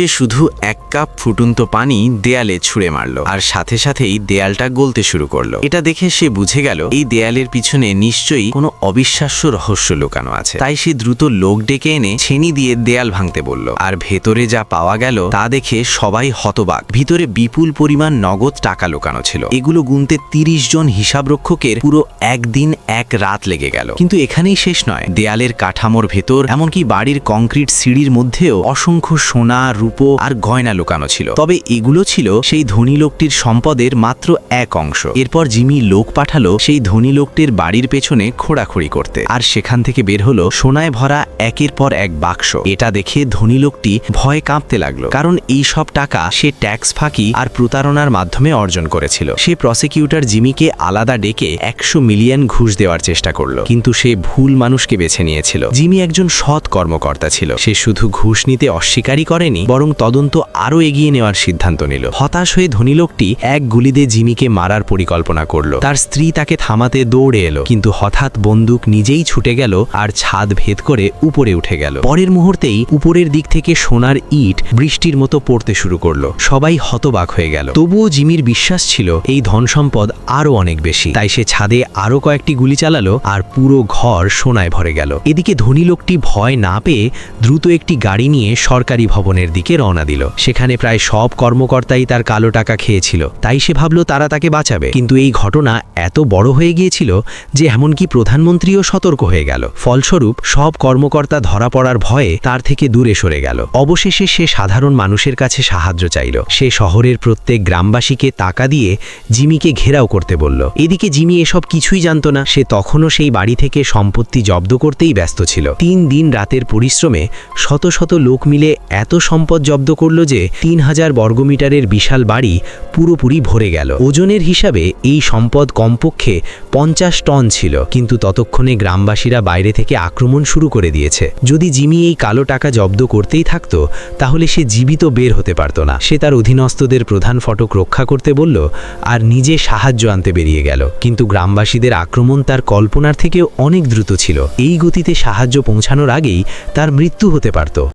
সে শুধু এক কাপ ফুটন্ত পানি দেয়ালে ছুঁড়ে মারল, আর সাথে সাথেই দেয়ালটা গলতে শুরু করলো। এটা দেখে সে বুঝে গেল এই দেয়ালের পিছনে নিশ্চয়ই কোনো অবিশ্বাস্য রহস্য লুকানো আছে। তাই সে দ্রুত লোক ডেকে এনে ছেনি দিয়ে দেয়াল ভাঙতে বলল। আর ভেতরে যা পাওয়া গেল তা দেখে সবাই হতবাক। ভিতরে বিপুল পরিমাণ নগদ টাকা লুকানো ছিল। এগুলো গুনতে ৩০ জন হিসাবরক্ষকের পুরো একদিন এক রাত লেগে গেল। কিন্তু এখানেই শেষ নয়। দেয়ালের কাঠামোর ভেতর, এমনকি বাড়ির কংক্রিট সিঁড়ির মধ্যেও অসংখ্য সোনা, রূপো আর গয়না লুকানো ছিল। তবে এগুলো ছিল সেই ধনী লোকটির সম্পদের মাত্র এক অংশ। এরপর জিমি লোক পাঠালো সেই ধনী লোকটির বাড়ির পেছনে খোঁড়াখুড়ি করতে, আর সেখান থেকে বের হলো সোনায় ভরা একের পর এক বাক্স। এটা দেখে ধনী লোকটি ভয়ে কাঁপতে লাগলো, কারণ এই সব টাকা সে ট্যাক্স ফাঁকি আর প্রতারণার মাধ্যমে অর্জন করেছিল। সে প্রসিকিউটর জিমিকে আলাদা ডেকে ১০০ মিলিয়ন ঘুষ দেওয়ার চেষ্টা করলো, কিন্তু সে ভুল মানুষকে বেছে নিয়েছিল। জিমি একজন সৎ কর্মকর্তা ছিল। সে শুধু ঘুষ নিতে অস্বীকারই করেনি, বরং তদন্ত আরও এগিয়ে নেওয়ার সিদ্ধান্ত নিল। হতাশ হয়ে ধনী লোকটি এক গুলিতে জিমিকে মারার পরিকল্পনা করল। তার স্ত্রী তাকে থামাতে দৌড়ে এলো, কিন্তু হঠাৎ বন্দুক নিজেই ছুটে গেল আর ছাদ ভেদ করে উপরে উঠে গেল। পরের মুহূর্তেই উপরের দিক থেকে সোনার ইট বৃষ্টির মতো পড়তে শুরু করলো। সবাই হতবাক হয়ে গেল। তবুও জিমির বিশ্বাস ছিল এই ধন সম্পদ আরও অনেক বেশি। তাই সে ছাদে আরও কয়েকটি গুলি চালালো, আর পুরো ঘর সোনায় ভরে গেল। এদিকে ধনী লোকটি ভয় না পেয়ে দ্রুত একটি গাড়ি নিয়ে সরকারি ভবনের দিকে রওনা দিল। সেখানে প্রায় সব কর্মকর্তাই তার কালো টাকা খেয়েছিল, তাই সে ভাবলো তারা তাকে বাঁচাবে। কিন্তু এই ঘটনা এত বড় হয়ে গিয়েছিল যে এমনকি প্রধানমন্ত্রীও সতর্ক হয়ে গেল। ফলস্বরূপ সব কর্মকর্তা ধরা পড়ার ভয়ে তার থেকে দূরে সরে গেল। অবশেষে সে সাধারণ মানুষের কাছে সাহায্য চাইল। সে শহরের প্রত্যেক গ্রামবাসীকে টাকা দিয়ে জিমিকে ঘেরাও করতে বলল। এদিকে জিমি এসব কিছুই জানত না। সে তখনও সেই বাড়ি থেকে সম্পত্তি জব্দ করতেই ব্যস্ত ছিল। ৩ দিন রাতের পরিশ্রমে শত শত লোক মিলে এত সম্পদ জব্দ করল যে ৩,০০০ বর্গমিটারের বিশাল বাড়ি পুরোপুরি ভরে গেল। ওজনের হিসাবে এই সম্পদ কমপক্ষে ৫০ টন ছিল। কিন্তু ততক্ষণে গ্রামবাসীরা বাইরে থেকে আক্রমণ শুরু করে দিয়েছে। যদি জিমি এই কালো টাকা জব্দ করতেই থাকতো, তাহলে সে জীবিত বের হতে পারত না। সে তার অধীনস্থদের প্রধান ফটক রক্ষা করতে বলল আর নিজে সাহায্য আনতে বেরিয়ে গেল। কিন্তু গ্রামবাসীদের আক্রমণ তার কল্পনার থেকেও অনেক দ্রুত ছিল। এই গতিতে সাহায্য পৌঁছানোর আগেই তার মৃত্যু হতে পারত।